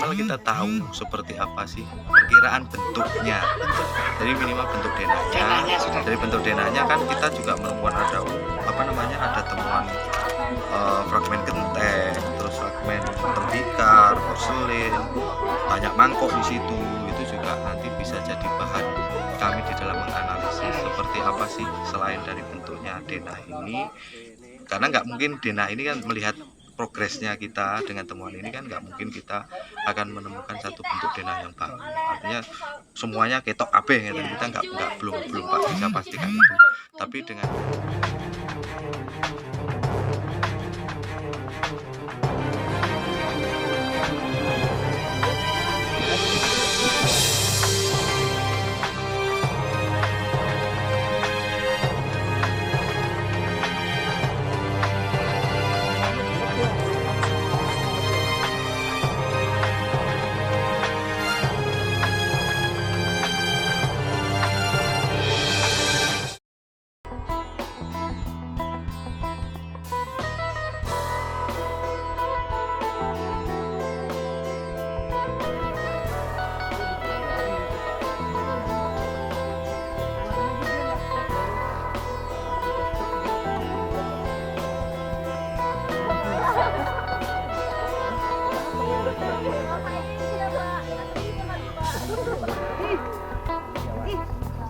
minimal kita tahu seperti apa sih perkiraan bentuknya. Jadi minimal bentuk denahnya. Dari bentuk denahnya kan kita juga menemukan ada ada temuan fragmen genteng, terus fragmen tembikar, porselin, banyak mangkok di situ. Itu juga nanti bisa jadi bahan kami di dalam menganalisis seperti apa sih selain dari bentuknya denah ini. Karena nggak mungkin denah ini kan melihat progresnya kita dengan temuan ini kan nggak mungkin kita akan menemukan satu bentuk denah yang baru. Artinya semuanya ketok kabeh gitu. Kita nggak belum bisa pastikan itu. Tapi dengan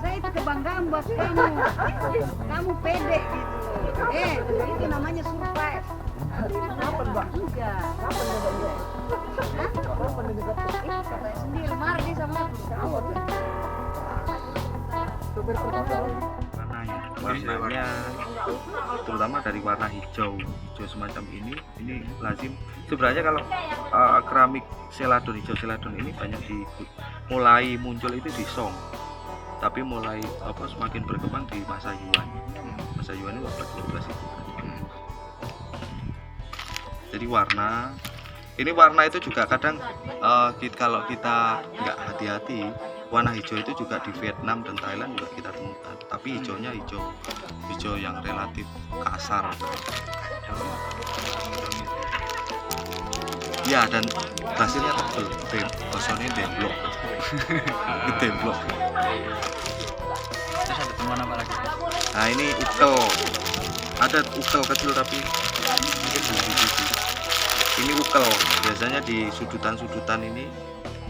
Saya itu kebanggaan buat kamu. Kamu pede gitu. Itu namanya survive. Kapan, Mbak? Enggak. Kapan enggak? Kapan enggak? Kata sendiri marah sama aku. warnanya terutama dari warna hijau semacam ini lazim sebenarnya kalau keramik seladon hijau seladon ini banyak mulai muncul itu di Song, tapi mulai semakin berkembang di masa Yuan itu 12 itu. Jadi warna itu juga kadang kalau kita nggak hati-hati, warna hijau itu juga di Vietnam dan Thailand juga kita temukan, tapi hijaunya hijau yang relatif kasar ya, dan hasilnya tebel, bahasanya demblok. Demblok. Terus ada temuan apa lagi? Nah ini ukel, ada ukel kecil tapi mungkin belum di sini. Ini ukel, biasanya di sudutan ini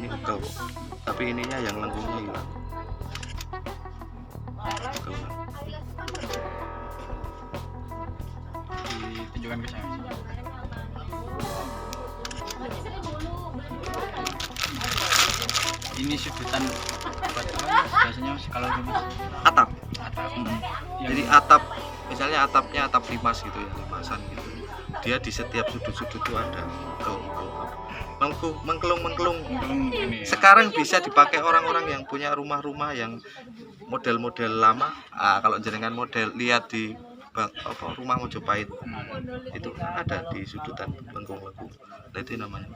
ukel, tapi ininya yang lengkungnya hilang. Ditunjukkan ke saya. Ini sudutan buat apa? Biasanya kalau Atap. Yang Jadi atap, misalnya atapnya atap limas gitu ya, limasan gitu. Dia di setiap sudut-sudut itu ada mengkelung. ini Sekarang bisa dipakai orang-orang yang punya rumah-rumah yang model-model lama. Kalau jenengan model lihat di rumah Mojopahit itu ada di sudutan lengkung-lengkung. Nah, itu namanya.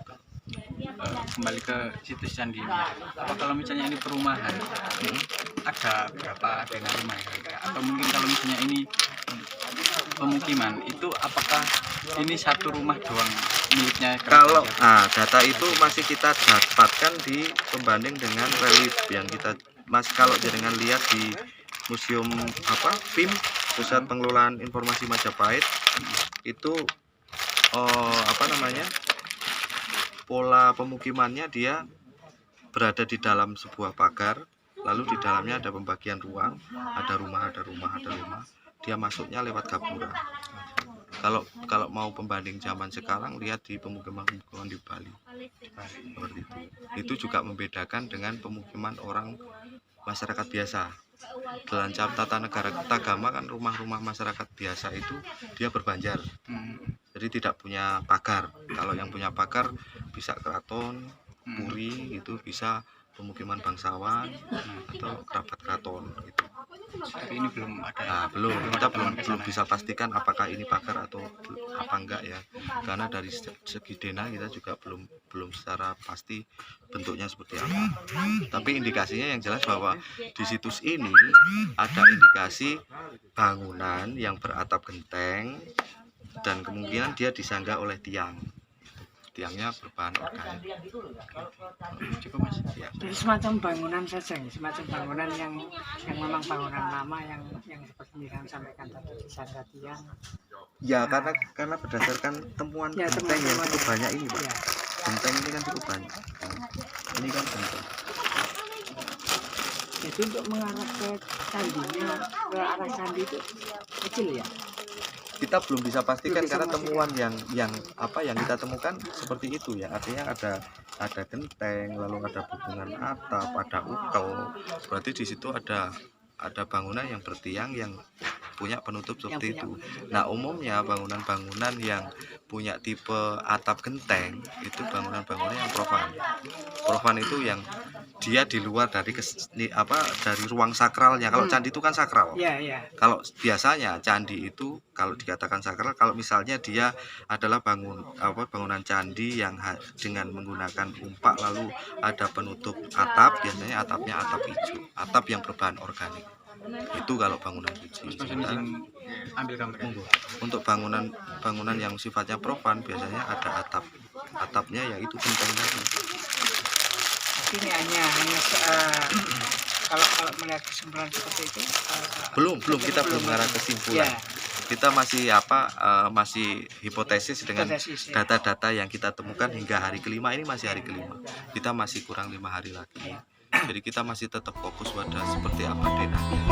kembali ke situs candi ini. Apa kalau misalnya ini perumahan, ada berapa denah rumah ya? Atau mungkin kalau misalnya ini pemukiman, itu apakah ini satu rumah doang miliknya? Kalau data itu masih kita dapatkan di pembanding dengan relief yang kita kalau jenengan lihat di museum PIM, Pusat Pengelolaan Informasi Majapahit, itu pola pemukimannya dia berada di dalam sebuah pagar, lalu di dalamnya ada pembagian ruang, ada rumah. Dia masuknya lewat gapura. Kalau mau pembanding zaman sekarang, lihat di pemukiman di Bali seperti itu. Itu juga membedakan dengan pemukiman orang masyarakat biasa. Dalam tata negara Ketagama kan rumah-rumah masyarakat biasa itu dia berbanjar, jadi tidak punya pagar. Kalau yang punya pagar bisa keraton, puri gitu, bisa pemukiman bangsawan atau kerabat keraton gitu. Tapi ini belum ada. Kita belum bisa pastikan apakah ini pagar atau apa enggak ya, karena dari segi denah kita juga belum secara pasti bentuknya seperti apa. Tapi indikasinya yang jelas bahwa di situs ini ada indikasi bangunan yang beratap genteng dan kemungkinan dia disanggah oleh tiang. tiangnya berbahan organik. Cukup Mas. Ya. Jadi semacam bangunan saja, ya? Semacam bangunan yang memang bangunan lama yang seperti yang sampaikan tadi disangga tiang. Ya, karena berdasarkan temuan Ya, genteng yang teman-teman. cukup banyak ini, Pak. Ya. Genteng ini kan cukup banyak. Ini kan genteng. Jadi untuk mengarah ke candinya, ke arah candi itu kecil ya. Kita belum bisa pastikan Belum bisa karena memastikan. temuan yang kita temukan seperti itu ya. Artinya ada genteng, lalu ada hubungan atap, ada ukel. Berarti di situ ada bangunan yang bertiang yang punya penutup seperti punya itu. Nah, umumnya bangunan-bangunan yang punya tipe atap genteng itu bangunan-bangunan yang profan. Profan itu yang dia di luar dari dari ruang sakralnya. Kalau candi itu kan sakral. Iya, iya. Kalau biasanya candi itu kalau dikatakan sakral, kalau misalnya dia adalah bangunan candi yang dengan menggunakan umpak lalu ada penutup atap, biasanya atapnya atap hijau, atap yang berbahan organik. Itu kalau bangunan suci. Mas izin ambil gambar. Untuk bangunan yang sifatnya profan biasanya ada atapnya yaitu genteng tadi. Ini hanya kalau melihat kesimpulan seperti itu Belum kita belum mengarah kesimpulan. Ya. Kita masih masih hipotesis dengan Hipotesis, ya. data-data yang kita temukan hingga hari kelima. Ini masih hari kelima, kita masih kurang 5 hari lagi, jadi kita masih tetap fokus pada seperti apa DNA-nya.